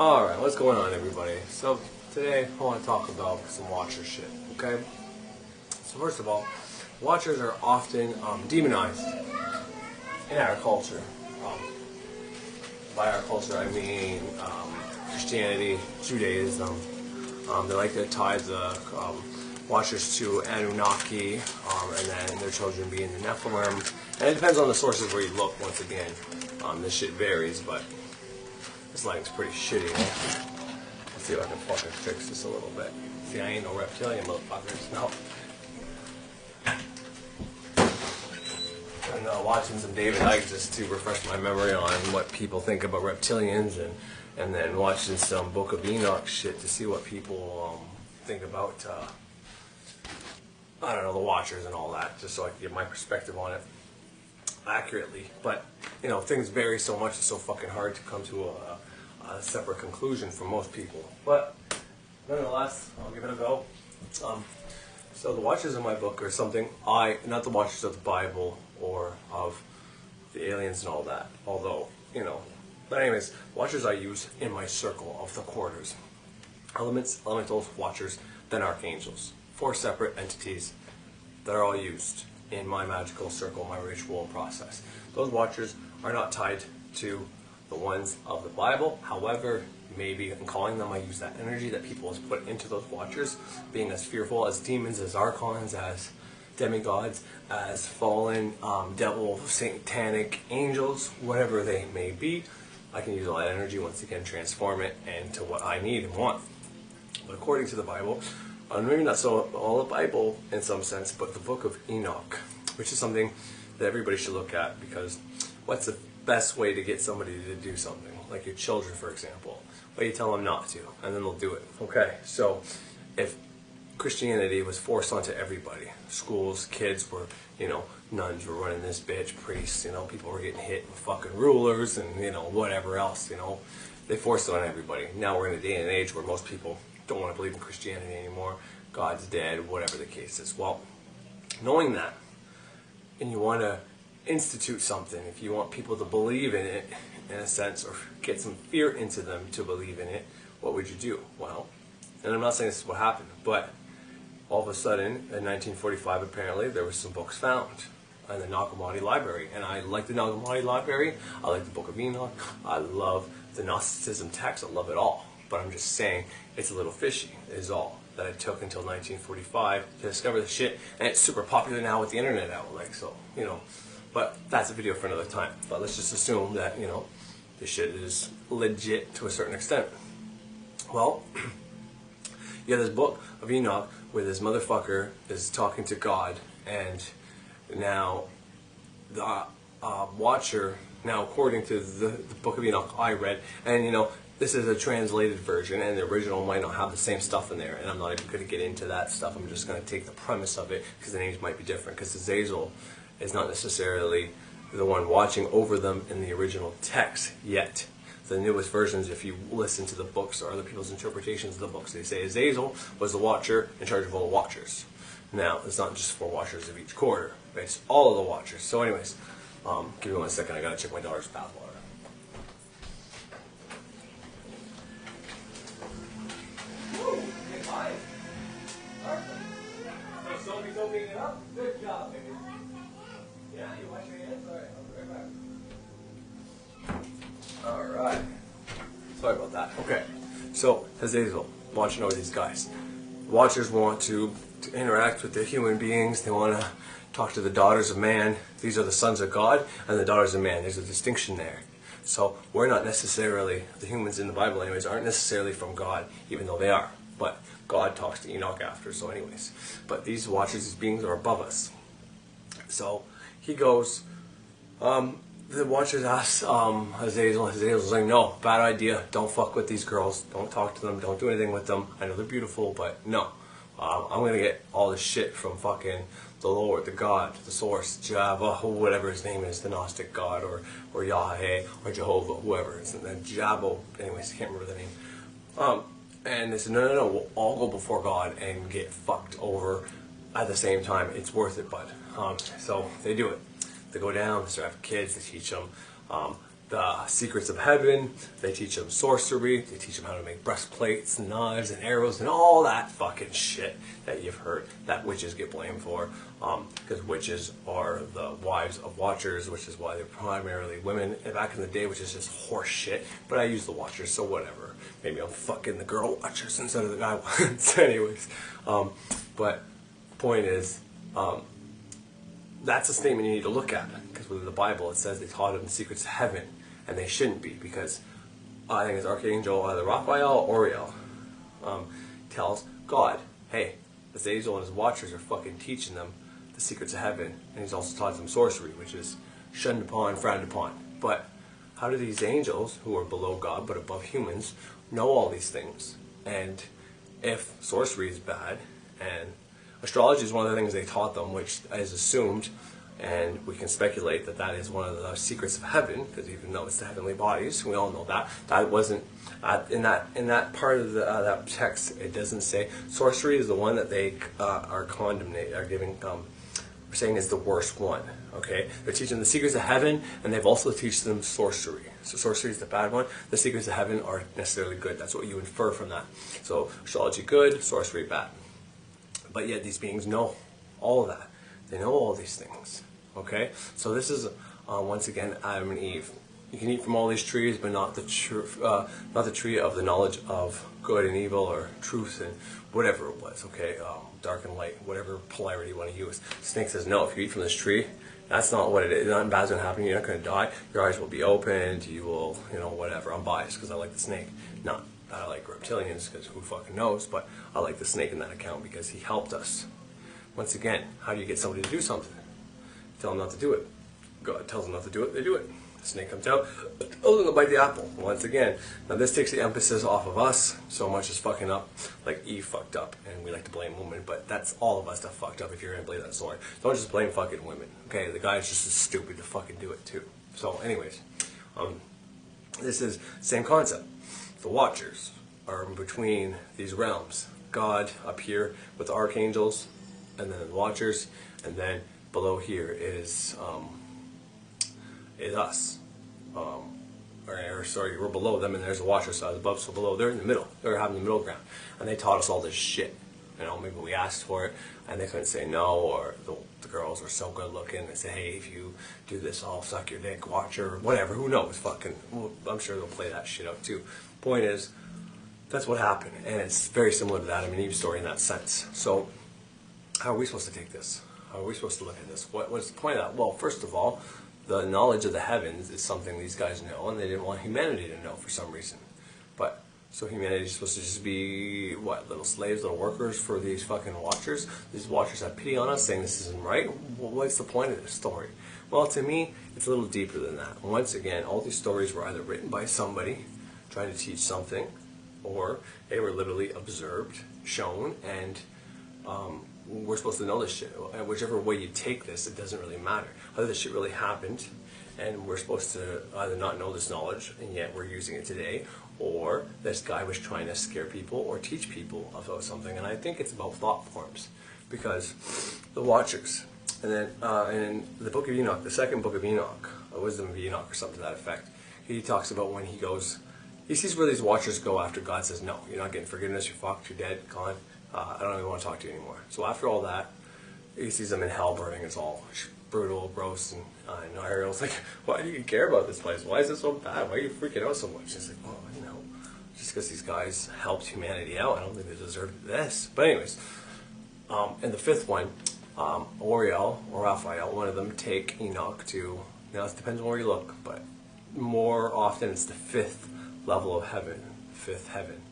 Alright, what's going on, everybody? So, today I want to talk about some Watcher shit, okay? So first of all, Watchers are often demonized in our culture. By our culture, I mean Christianity, Judaism. They like to tie the Watchers to Anunnaki, and then their children being the nephilim. And it depends on the sources where you look, once again. This shit varies, but this lighting's pretty shitty, eh? Let's see if I can fucking fix this a little bit. See, I ain't no reptilian, motherfuckers. No. And watching some David Icke just to refresh my memory on what people think about reptilians, and then watching some Book of Enoch shit to see what people think about, I don't know, the Watchers and all that, just so I can get my perspective on it accurately. But, you know, things vary so much, it's so fucking hard to come to a separate conclusion for most people. But, nonetheless, I'll give it a go. So the Watchers in my book are something not the Watchers of the Bible or of the aliens and all that, although, you know. But anyways, Watchers I use in my circle of the quarters. Elementals, Watchers, then Archangels. 4 separate entities that are all used in my magical circle, my ritual process. Those Watchers are not tied to the ones of the Bible. However, maybe in calling them, I use that energy that people have put into those Watchers, being as fearful as demons, as Archons, as demigods, as fallen devil, satanic angels, whatever they may be. I can use all that energy, once again, transform it into what I need and want. But according to the Bible, maybe not so all the Bible in some sense, but the Book of Enoch, which is something that everybody should look at, because what's the best way to get somebody to do something? Like your children, for example. Well, you tell them not to, and then they'll do it. Okay, so if Christianity was forced onto everybody, schools, kids were, you know, nuns were running this bitch, priests, you know, people were getting hit with fucking rulers and, you know, whatever else, you know, they forced it on everybody. Now we're in a day and age where most people don't want to believe in Christianity anymore, God's dead, whatever the case is. Well, knowing that, and you want to institute something, if you want people to believe in it, in a sense, or get some fear into them to believe in it, what would you do? Well, and I'm not saying this is what happened, but all of a sudden, in 1945, apparently, there was some books found in the Nag Hammadi Library. And I like the Nag Hammadi Library, I like the Book of Enoch, I love the Gnosticism text, I love it all. But I'm just saying, it's a little fishy, is all. That it took until 1945 to discover the shit, and it's super popular now with the internet out, like, so, you know. But that's a video for another time. But let's just assume that, you know, this shit is legit to a certain extent. Well, you have this Book of Enoch where this motherfucker is talking to God, and now the Watcher, now according to the Book of Enoch I read, and you know, this is a translated version, and the original might not have the same stuff in there, and I'm not even going to get into that stuff. I'm just going to take the premise of it, because the names might be different, because Azazel is not necessarily the one watching over them in the original text yet. The newest versions, if you listen to the books or other people's interpretations of the books, they say Azazel was the Watcher in charge of all the Watchers. Now, it's not just 4 Watchers of each quarter, but it's all of the Watchers. So anyways, give me 1 second, I gotta check my daughter's bathwater. Soaping it up? Good job, baby. Yeah, you wash your hands? Alright, I'll be right back. Alright. Sorry about that. Okay. So, Azazel, watching over these guys. Watchers want to interact with the human beings. They want to talk to the daughters of man. These are the sons of God and the daughters of man. There's a distinction there. So, we're not necessarily, the humans in the Bible anyways, aren't necessarily from God, even though they are. But God talks to Enoch after, so anyways. But these Watchers, these beings are above us. So, he goes, the Watchers ask Azazel. Azazel's like, no, bad idea. Don't fuck with these girls. Don't talk to them. Don't do anything with them. I know they're beautiful, but no. I'm going to get all this shit from fucking the Lord, the God, the source, Java, whatever his name is, the Gnostic God, or Yahweh, or Jehovah, whoever. It's Jabo. Anyways, I can't remember the name. And they said, no, we'll all go before God and get fucked over at the same time. It's worth it, bud. So they do it. They go down, they start having kids, they teach them the secrets of heaven. They teach them sorcery. They teach them how to make breastplates and knives and arrows and all that fucking shit that you've heard that witches get blamed for. Because witches are the wives of watchers, which is why they're primarily women. And back in the day, which is just horse shit. But I use the watchers, so whatever. Maybe I'm fucking the girl watchers instead of the guy ones. Anyways, but point is, that's a statement you need to look at, because within the Bible it says they taught them the secrets of heaven, and they shouldn't be, because I think it's Archangel either Raphael or Uriel tells God, hey, this angel and his watchers are fucking teaching them the secrets of heaven, and he's also taught them sorcery, which is shunned upon, frowned upon. But how do these angels, who are below God but above humans, know all these things? And if sorcery is bad, and astrology is one of the things they taught them, which is assumed, and we can speculate that that is one of the secrets of heaven, because even though it's the heavenly bodies, we all know that that wasn't in that part of that text. It doesn't say sorcery is the one that they are giving. We're saying is the worst one. Okay, they're teaching the secrets of heaven, and they've also taught them sorcery. So sorcery is the bad one. The secrets of heaven are necessarily good. That's what you infer from that. So astrology good, sorcery bad. But yet these beings know all of that. They know all these things. Okay? So this is, once again, Adam and Eve. You can eat from all these trees, but not the tree of the knowledge of good and evil, or truth and whatever it was. Okay? Dark and light, whatever polarity you want to use. Snake says, no, if you eat from this tree, that's not what it is. Nothing bad's going to happen. You're not going to die. Your eyes will be opened. You will, whatever. I'm biased because I like the snake. Not that I like reptilians, because who fucking knows, but I like the snake in that account because he helped us. Once again, how do you get somebody to do something? Tell them not to do it. God tells them not to do it, they do it. The snake comes out, oh, they'll bite the apple. Once again, now this takes the emphasis off of us so much as fucking up, like Eve fucked up, and we like to blame women, but that's all of us that fucked up if you're going to believe that story. Don't just blame fucking women, okay? The guy's just as stupid to fucking do it too. So anyways, this is same concept. The Watchers are in between these realms. God up here with the archangels, and then the Watchers, and then below here is us. Sorry, we're below them, and there's the Watcher side above, so below, they're in the middle. They're having the middle ground, and they taught us all this shit. Maybe we asked for it, and they couldn't say no, or the girls are so good looking, they say, hey, if you do this, I'll suck your dick, Watcher, whatever, who knows, fucking, well, I'm sure they'll play that shit out too. Point is, that's what happened, and it's very similar to the Adam and Eve story in that sense. So, how are we supposed to take this? How are we supposed to look at this? What's the point of that? Well, first of all, the knowledge of the heavens is something these guys know, and they didn't want humanity to know for some reason. But, so humanity is supposed to just be, what, little slaves, little workers for these fucking Watchers? These Watchers have pity on us, saying this isn't right? Well, what's the point of this story? Well, to me, it's a little deeper than that. Once again, all these stories were either written by somebody trying to teach something, or they were literally observed, shown, and we're supposed to know this shit. And whichever way you take this, it doesn't really matter. Either this shit really happened, and we're supposed to either not know this knowledge, and yet we're using it today, or this guy was trying to scare people or teach people about something. And I think it's about thought forms, because the Watchers, and then in the book of Enoch, the second book of Enoch, Wisdom of Enoch or something to that effect, he talks about when he goes, he sees where these Watchers go after God says, no, you're not getting forgiveness, you're fucked, you're dead, gone. I don't even want to talk to you anymore. So after all that, he sees them in hell burning. It's all brutal, gross, and Ariel's like, why do you care about this place? Why is it so bad? Why are you freaking out so much? He's like, well, just because these guys helped humanity out, I don't think they deserve this. But anyways, and the fifth one, Uriel or Raphael, one of them take Enoch to, now it depends on where you look, but more often it's the fifth level of heaven, fifth heaven.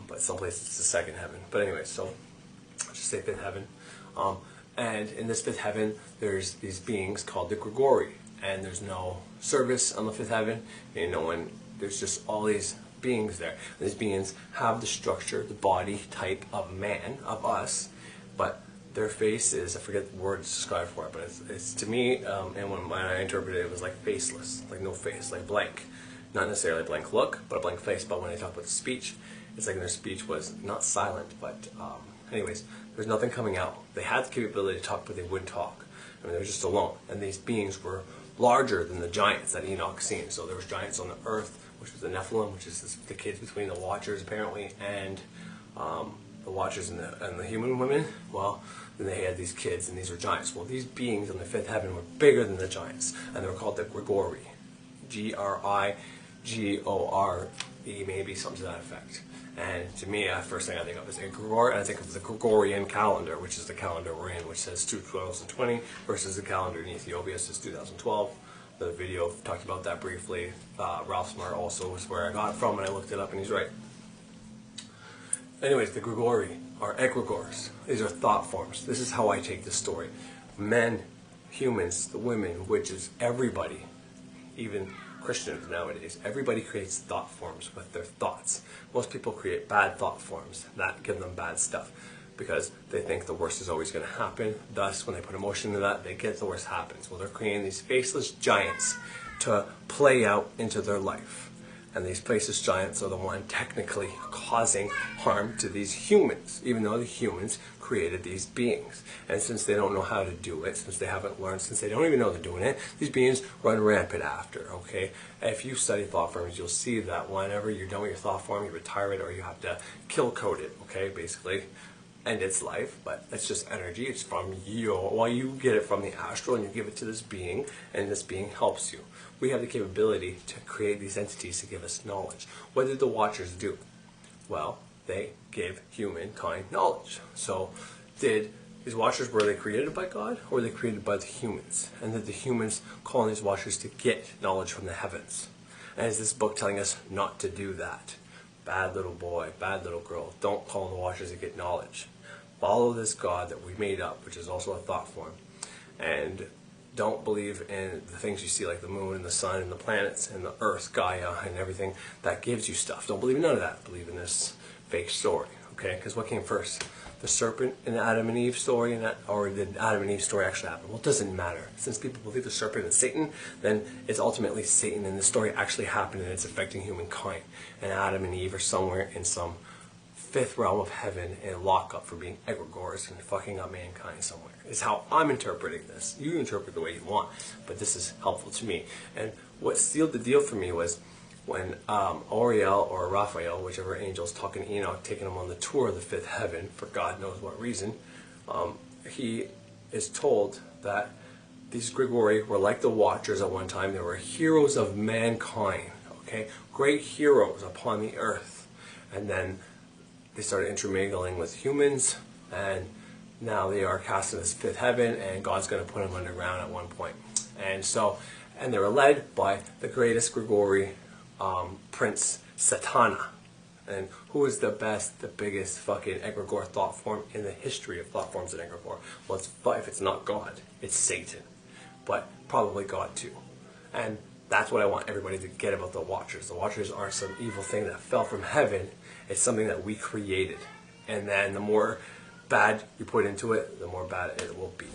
But some places it's the second heaven. But anyway, so I'll just say fifth heaven. And in this fifth heaven, there's these beings called the grigore, and there's no service on the fifth heaven. There's just all these beings there. And these beings have the structure, the body type of man, of us, but their face is, I forget the word to describe for it, but it's to me, and when I interpreted it, it was like faceless, like no face, like blank. Not necessarily a blank look, but a blank face. But when I talk about speech, it's like their speech was not silent, but anyways, there's nothing coming out. They had the capability to talk, but they wouldn't talk. They were just alone. And these beings were larger than the giants that Enoch seen. So there was giants on the earth, which was the nephilim, which is the kids between the Watchers apparently, and the Watchers and the human women. Well, then they had these kids, and these were giants. Well, these beings in the fifth heaven were bigger than the giants, and they were called the grigore. Grigore, maybe something to that effect. And to me, first thing I think of is egregore, and I think of the Gregorian calendar, which is the calendar we're in, which says 2020 versus the calendar in Ethiopia says 2012. The video talked about that briefly. Ralph Smart also was where I got it from, and I looked it up, and he's right. Anyways, the grigore are egregores. These are thought forms. This is how I take this story. Men, humans, the women, witches, everybody, even Christians nowadays, everybody creates thought forms with their thoughts. Most people create bad thought forms that give them bad stuff because they think the worst is always going to happen. Thus, when they put emotion into that, they get the worst happens. Well, they're creating these faceless giants to play out into their life. And these faceless giants are the one technically causing harm to these humans, even though the humans created these beings. And since they don't know how to do it, since they haven't learned, since they don't even know they're doing it, these beings run rampant after, okay? If you study thought forms, you'll see that whenever you're done with your thought form, you retire it or you have to kill code it, okay, basically. End its life, but it's just energy. It's from you. Well, you get it from the astral and you give it to this being, and this being helps you. We have the capability to create these entities to give us knowledge. What did the Watchers do? Well, they gave humankind knowledge. So, these Watchers, were they created by God, or were they created by the humans? And did the humans call on these Watchers to get knowledge from the heavens? And is this book telling us not to do that? Bad little boy, bad little girl, don't call on the Watchers to get knowledge. Follow this God that we made up, which is also a thought form. And don't believe in the things you see like the moon and the sun and the planets and the earth, Gaia, and everything that gives you stuff. Don't believe in none of that. Believe in this fake story, okay? Because what came first? The serpent and the Adam and Eve story, or did Adam and Eve story actually happen? Well, it doesn't matter. Since people believe the serpent is Satan, then it's ultimately Satan, and the story actually happened, and it's affecting humankind. And Adam and Eve are somewhere in some fifth realm of heaven in lockup for being egregores and fucking up mankind somewhere. Is how I'm interpreting this. You interpret the way you want, but this is helpful to me. And what sealed the deal for me was when Oriel or Raphael, whichever angel's talking to Enoch, taking him on the tour of the fifth heaven for God knows what reason, he is told that these grigore were like the Watchers at one time. They were heroes of mankind, okay? Great heroes upon the earth. And then they started intermingling with humans, and now they are cast in this fifth heaven, and God's going to put them underground at one point. And they were led by the greatest grigore, Prince Satana. And who is the best, the biggest fucking egregore thought form in the history of thought forms and egregore? Well, if it's not God, it's Satan. But probably God too. And that's what I want everybody to get about the Watchers. The Watchers aren't some evil thing that fell from heaven. It's something that we created. And then the more bad you put into it, the more bad it will be.